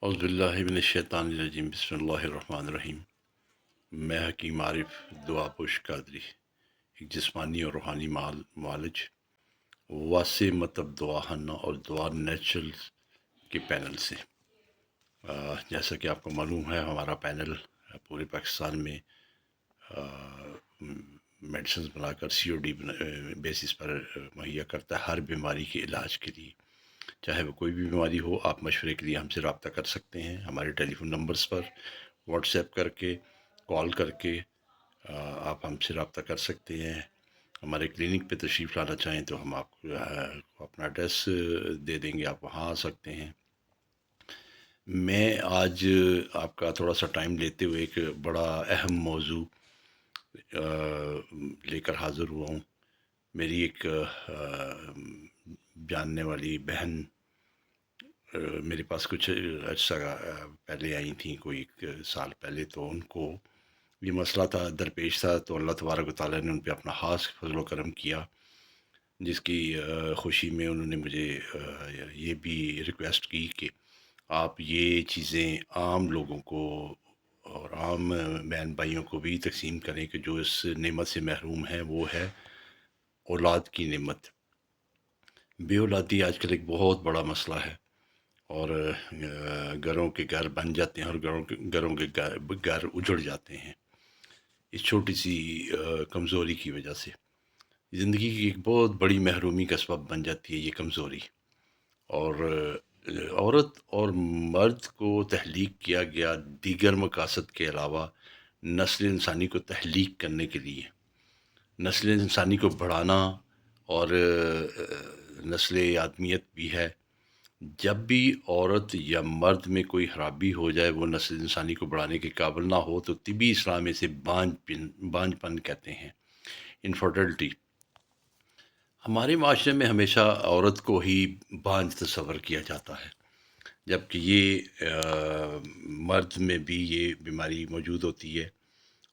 اعوذ باللہ من الشیطان الرجیم بسم اللہ الرحمن الرحیم۔ میں حکیم عارف دعا پوش قادری، ایک جسمانی اور روحانی معالج واسع مطلب دعا ہنہ اور دعا نیچرل کے پینل سے جیسا کہ آپ کو معلوم ہے ہمارا پینل پورے پاکستان میں میڈیسنز بنا کر COD بیسس پر مہیا کرتا ہے ہر بیماری کے علاج کے لیے۔ چاہے وہ کوئی بھی بیماری ہو، آپ مشورے کے لیے ہم سے رابطہ کر سکتے ہیں ہمارے ٹیلی فون نمبرز پر، واٹس ایپ کر کے، کال کر کے آپ ہم سے رابطہ کر سکتے ہیں۔ ہمارے کلینک پہ تشریف لانا چاہیں تو ہم آپ کو اپنا ایڈریس دے دیں گے، آپ وہاں آ سکتے ہیں۔ میں آج آپ کا تھوڑا سا ٹائم لیتے ہوئے ایک بڑا اہم موضوع لے کر حاضر ہوا ہوں۔ میری ایک جاننے والی بہن میرے پاس کچھ عرصہ پہلے آئی تھیں، کوئی 1 سال پہلے، تو ان کو یہ مسئلہ تھا، درپیش تھا، تو اللہ تبارک و تعالیٰ نے ان پہ اپنا خاص فضل و کرم کیا، جس کی خوشی میں انہوں نے مجھے یہ بھی ریکویسٹ کی کہ آپ یہ چیزیں عام لوگوں کو اور عام بہن بھائیوں کو بھی تقسیم کریں کہ جو اس نعمت سے محروم ہیں، وہ ہے اولاد کی نعمت۔ بے اولادی آج کل ایک بہت بڑا مسئلہ ہے، اور گھروں کے گھر بن جاتے ہیں اور گھروں کے گھر اجڑ جاتے ہیں اس چھوٹی سی کمزوری کی وجہ سے۔ زندگی کی ایک بہت بڑی محرومی کا سبب بن جاتی ہے یہ کمزوری، اور عورت اور مرد کو تخلیق کیا گیا دیگر مقاصد کے علاوہ نسل انسانی کو تخلیق کرنے کے لیے، نسل انسانی کو بڑھانا اور نسل آدمیت بھی ہے۔ جب بھی عورت یا مرد میں کوئی خرابی ہو جائے، وہ نسل انسانی کو بڑھانے کے قابل نہ ہو، تو طبی اسلام اسے بانجھ پن کہتے ہیں، انفرٹیلٹی۔ ہمارے معاشرے میں ہمیشہ عورت کو ہی بانجھ تصور کیا جاتا ہے، جبکہ یہ مرد میں بھی یہ بیماری موجود ہوتی ہے،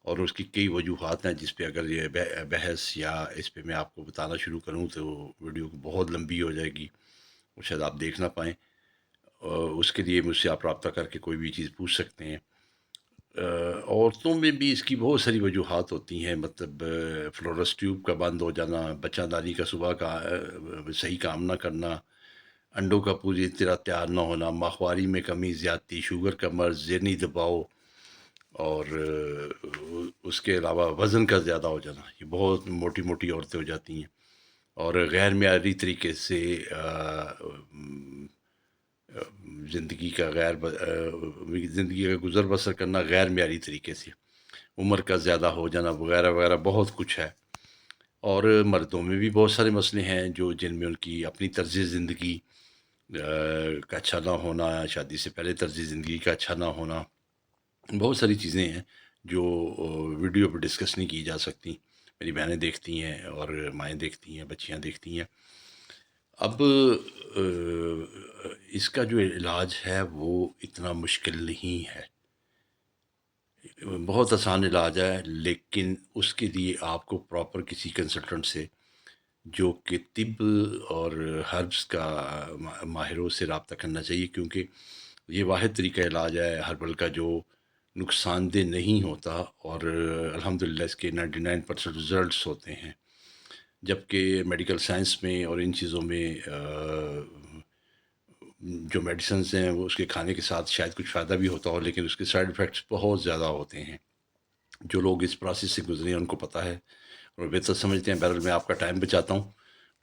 اور اس کی کئی وجوہات ہیں جس پہ اگر یہ بحث یا اس پہ میں آپ کو بتانا شروع کروں تو ویڈیو بہت لمبی ہو جائے گی، وہ شاید آپ دیکھ نہ پائیں۔ اس کے لیے مجھ سے آپ رابطہ کر کے کوئی بھی چیز پوچھ سکتے ہیں۔ عورتوں میں بھی اس کی بہت ساری وجوہات ہوتی ہیں، مطلب فلورس ٹیوب کا بند ہو جانا، بچہ داری کا صبح کا صحیح کام نہ کرنا، انڈوں کا پوری طرح تیار نہ ہونا، ماہواری میں کمی زیادتی، شوگر کا مرض، ذہنی دباؤ، اور اس کے علاوہ وزن کا زیادہ ہو جانا، یہ بہت موٹی موٹی عورتیں ہو جاتی ہیں، اور غیر معیاری طریقے سے زندگی کا زندگی کا گزر بسر کرنا غیر معیاری طریقے سے، عمر کا زیادہ ہو جانا وغیرہ وغیرہ، بہت کچھ ہے۔ اور مردوں میں بھی بہت سارے مسئلے ہیں جن میں ان کی اپنی طرز زندگی کا اچھا نہ ہونا، شادی سے پہلے طرز زندگی کا اچھا نہ ہونا، بہت ساری چیزیں ہیں جو ویڈیو پہ ڈسکس نہیں کی جا سکتی۔ میری بہنیں دیکھتی ہیں اور مائیں دیکھتی ہیں، بچیاں دیکھتی ہیں۔ اب اس کا جو علاج ہے وہ اتنا مشکل نہیں ہے، بہت آسان علاج ہے، لیکن اس کے لیے آپ کو پراپر کسی کنسلٹنٹ سے، جو کہ طب اور ہربس کا ماہروں سے رابطہ کرنا چاہیے، کیونکہ یہ واحد طریقہ علاج ہے ہربل کا جو نقصان دہ نہیں ہوتا، اور الحمدللہ اس کے 99% رزلٹس ہوتے ہیں، جبکہ میڈیکل سائنس میں اور ان چیزوں میں جو میڈیسنز ہیں وہ اس کے کھانے کے ساتھ شاید کچھ فائدہ بھی ہوتا ہو، لیکن اس کے سائیڈ ایفیکٹس بہت زیادہ ہوتے ہیں۔ جو لوگ اس پروسیس سے گزرے ہیں ان کو پتہ ہے اور بہتر سمجھتے ہیں۔ بہرحال میں آپ کا ٹائم بچاتا ہوں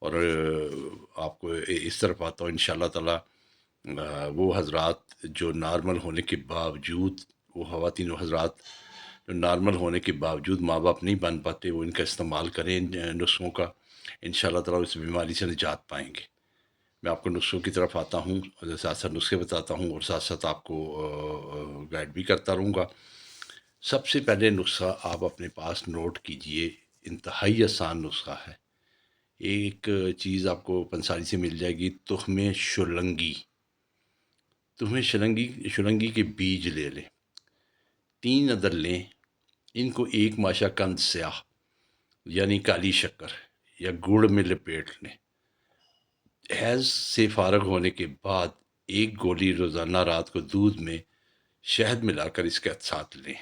اور آپ کو اس طرف آتا ہوں۔ ان شاء اللہ تعالیٰ وہ حضرات جو نارمل ہونے کے باوجود، وہ خواتین و حضرات جو نارمل ہونے کے باوجود ماں باپ نہیں بن پاتے، وہ ان کا استعمال کریں، ان نسخوں کا، ان شاء اللہ تعالیٰ اس بیماری سے نجات پائیں گے۔ میں آپ کو نسخوں کی طرف آتا ہوں اور ساتھ ساتھ نسخے بتاتا ہوں، اور ساتھ ساتھ آپ کو گائیڈ بھی کرتا رہوں گا۔ سب سے پہلے نسخہ آپ اپنے پاس نوٹ کیجئے، انتہائی آسان نسخہ ہے۔ ایک چیز آپ کو پنساری سے مل جائے گی، تخم شلنگی۔ تخم شلنگی کے بیج لے لیں، 3 عدد لیں، ان کو ایک ماشا قند سیاہ یعنی کالی شکر یا گڑ میں لپیٹ لیں۔ حیض سے فارغ ہونے کے بعد 1 گولی روزانہ رات کو دودھ میں شہد ملا کر اس کے ساتھ لیں۔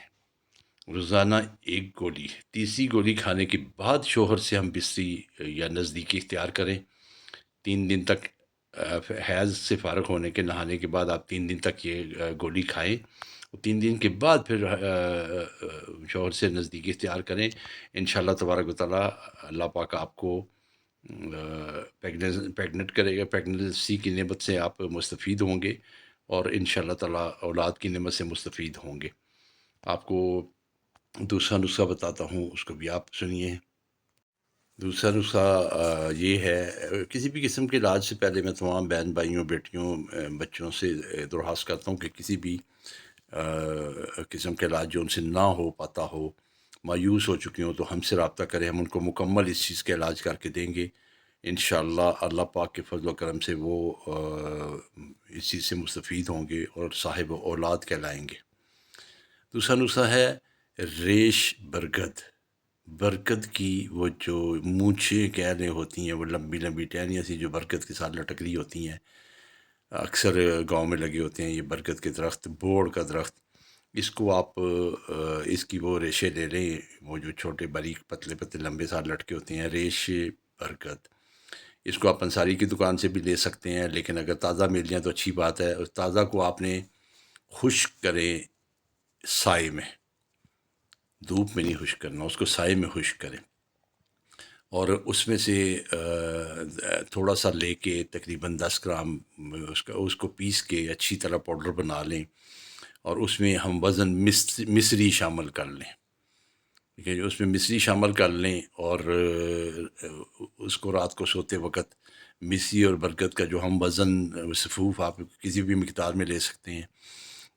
روزانہ 1 گولی، تیسری گولی کھانے کے بعد شوہر سے ہم بستری یا نزدیکی اختیار کریں۔ 3 دن تک حیض سے فارغ ہونے کے نہانے کے بعد آپ 3 دن تک یہ گولی کھائیں۔ 3 دن کے بعد پھر شوہر سے نزدیکی اختیار کریں۔ انشاءاللہ تبارک و تعالیٰ اللہ پاک آپ کو پیگنٹ کرے گا، پیگننسی کی نعمت سے آپ مستفید ہوں گے، اور انشاءاللہ تعالیٰ اولاد کی نعمت سے مستفید ہوں گے۔ آپ کو دوسرا نسخہ بتاتا ہوں، اس کو بھی آپ سنیے۔ دوسرا نسخہ یہ ہے، کسی بھی قسم کے علاج سے پہلے میں تمام بہن بھائیوں، بیٹیوں، بچوں سے درخواست کرتا ہوں کہ کسی بھی قسم کے علاج جو ان سے نہ ہو پاتا ہو، مایوس ہو چکی ہوں، تو ہم سے رابطہ کریں، ہم ان کو مکمل اس چیز کا علاج کر کے دیں گے انشاءاللہ۔ اللہ پاک کے فضل و کرم سے وہ اس چیز سے مستفید ہوں گے اور صاحب اولاد کہلائیں گے۔ دوسرا نسخہ ہے ریش برگد۔ برگد کی وہ جو مونچھیں کہہ رہے ہوتی ہیں، وہ لمبی لمبی ٹہنیاں سی جو برگد کے ساتھ لٹک رہی ہوتی ہیں، اکثر گاؤں میں لگے ہوتے ہیں یہ برگد کے درخت، بوڑ کا درخت۔ اس کو آپ اس کی وہ ریشے لے لیں، وہ جو چھوٹے باریک پتلے پتلے لمبے ساتھ لٹکے ہوتے ہیں، ریش برگد۔ اس کو آپ انصاری کی دکان سے بھی لے سکتے ہیں، لیکن اگر تازہ مل جائیں تو اچھی بات ہے۔ اس تازہ کو آپ نے خشک کریں سائے میں، دھوپ میں نہیں خشک کرنا، اس کو سائے میں خشک کریں، اور اس میں سے تھوڑا سا لے کے تقریباً 10 گرام اس کو پیس کے اچھی طرح پاؤڈر بنا لیں، اور اس میں ہم وزن مصری شامل کر لیں، ٹھیک ہے جی، اس میں مصری شامل کر لیں، اور اس کو رات کو سوتے وقت مصری اور برگد کا جو ہم وزن صفوف آپ کسی بھی مقدار میں لے سکتے ہیں،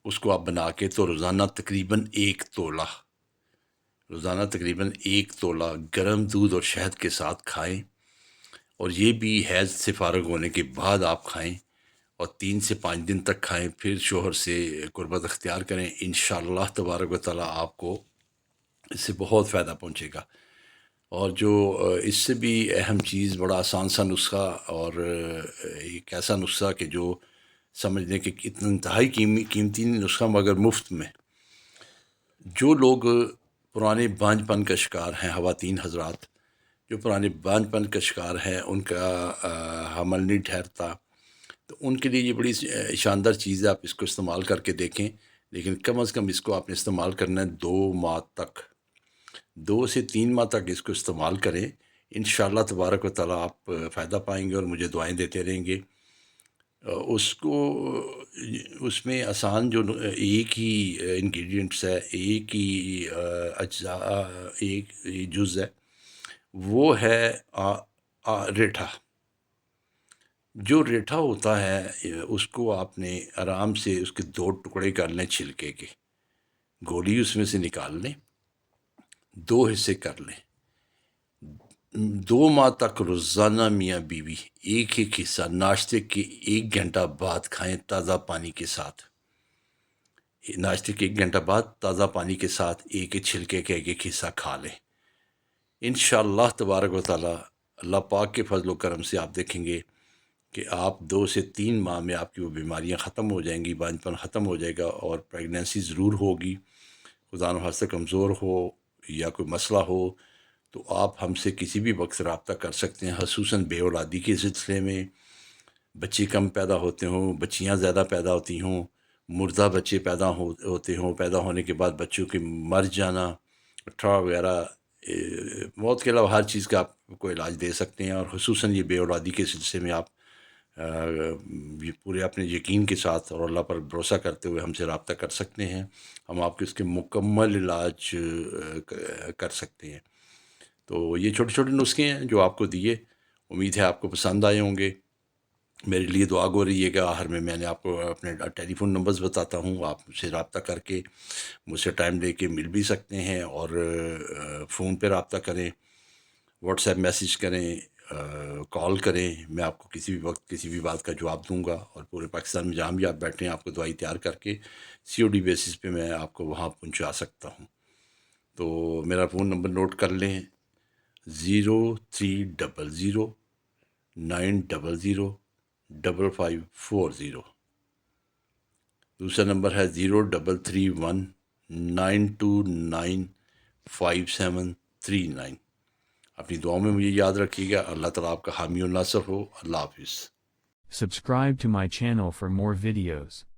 اس کو آپ بنا کے تو روزانہ تقریباً 1 تولہ گرم دودھ اور شہد کے ساتھ کھائیں، اور یہ بھی حیض سے فارغ ہونے کے بعد آپ کھائیں، اور 3 سے 5 دن تک کھائیں، پھر شوہر سے قربت اختیار کریں۔ انشاءاللہ تبارک و تعالیٰ آپ کو اس سے بہت فائدہ پہنچے گا۔ اور جو اس سے بھی اہم چیز، بڑا آسان سا نسخہ، اور ایک ایسا نسخہ کہ جو سمجھنے کہ اتنا انتہائی قیمتی نسخہ مگر مفت میں۔ جو لوگ پرانے بانجھ پن کا شکار ہیں، خواتین حضرات جو پرانے بانجھ پن کا شکار ہیں، ان کا حمل نہیں ٹھہرتا، تو ان کے لیے یہ بڑی شاندار چیز ہے۔ آپ اس کو استعمال کر کے دیکھیں، لیکن کم از کم اس کو آپ نے استعمال کرنا ہے 2 ماہ تک، 2 سے 3 ماہ تک اس کو استعمال کریں۔ انشاءاللہ تبارک و تعالیٰ آپ فائدہ پائیں گے اور مجھے دعائیں دیتے رہیں گے۔ اس کو اس میں آسان جو ایک ہی انگریڈینٹس ہے، ایک ہی اجزاء، ایک جز ہے، وہ ہے ریٹھا۔ جو ریٹھا ہوتا ہے اس کو آپ نے آرام سے اس کے 2 ٹکڑے کر لیں چھلکے کے، گولی اس میں سے نکال لیں، 2 حصے کر لیں، 2 ماہ تک روزانہ میاں بیوی ایک ایک حصہ ناشتے کے 1 گھنٹہ بعد کھائیں، تازہ پانی کے ساتھ۔ ناشتے کے 1 گھنٹہ بعد تازہ پانی کے ساتھ ایک ایک چھلکے کا ایک حصہ کھا لیں۔ انشاءاللہ تبارک و تعالیٰ اللہ پاک کے فضل و کرم سے آپ دیکھیں گے کہ آپ 2 سے 3 ماہ میں آپ کی وہ بیماریاں ختم ہو جائیں گی، بانجھ پن ختم ہو جائے گا، اور پریگنینسی ضرور ہوگی۔ خدا نخواستہ کمزور ہو یا کوئی مسئلہ ہو تو آپ ہم سے کسی بھی وقت رابطہ کر سکتے ہیں، خصوصاً بے اولادی کے سلسلے میں، بچے کم پیدا ہوتے ہوں، بچیاں زیادہ پیدا ہوتی ہوں، مردہ بچے پیدا ہوتے ہوں، پیدا ہونے کے بعد بچوں کے مر جانا، اٹھا وغیرہ، موت کے علاوہ ہر چیز کا آپ کو علاج دے سکتے ہیں، اور خصوصاً یہ بے اولادی کے سلسلے میں آپ یہ پورے اپنے یقین کے ساتھ اور اللہ پر بھروسہ کرتے ہوئے ہم سے رابطہ کر سکتے ہیں، ہم آپ کے اس کے مکمل علاج کر سکتے ہیں۔ تو یہ چھوٹے چھوٹے نسخے ہیں جو آپ کو دیے، امید ہے آپ کو پسند آئے ہوں گے۔ میرے لیے دعا گو رہیے گا۔ آخر میں نے آپ کو اپنے ٹیلی فون نمبرز بتاتا ہوں، آپ مجھ سے رابطہ کر کے مجھ سے ٹائم لے کے مل بھی سکتے ہیں، اور فون پہ رابطہ کریں، واٹس ایپ میسیج کریں، کال کریں، میں آپ کو کسی بھی وقت کسی بھی بات کا جواب دوں گا، اور پورے پاکستان میں جہاں بھی آپ بیٹھے ہیں آپ کو دوائی تیار کر کے COD بیسس پہ میں آپ کو وہاں پہنچا سکتا ہوں۔ تو میرا فون نمبر نوٹ کر لیں، 0300 900 5540، دوسرا نمبر ہے 0319295739. اپنی دعاؤں میں مجھے یاد رکھیے گا. اللہ تعالیٰ آپ کا حامی و ناصر ہو. اللہ حافظ. Subscribe to my channel for more videos.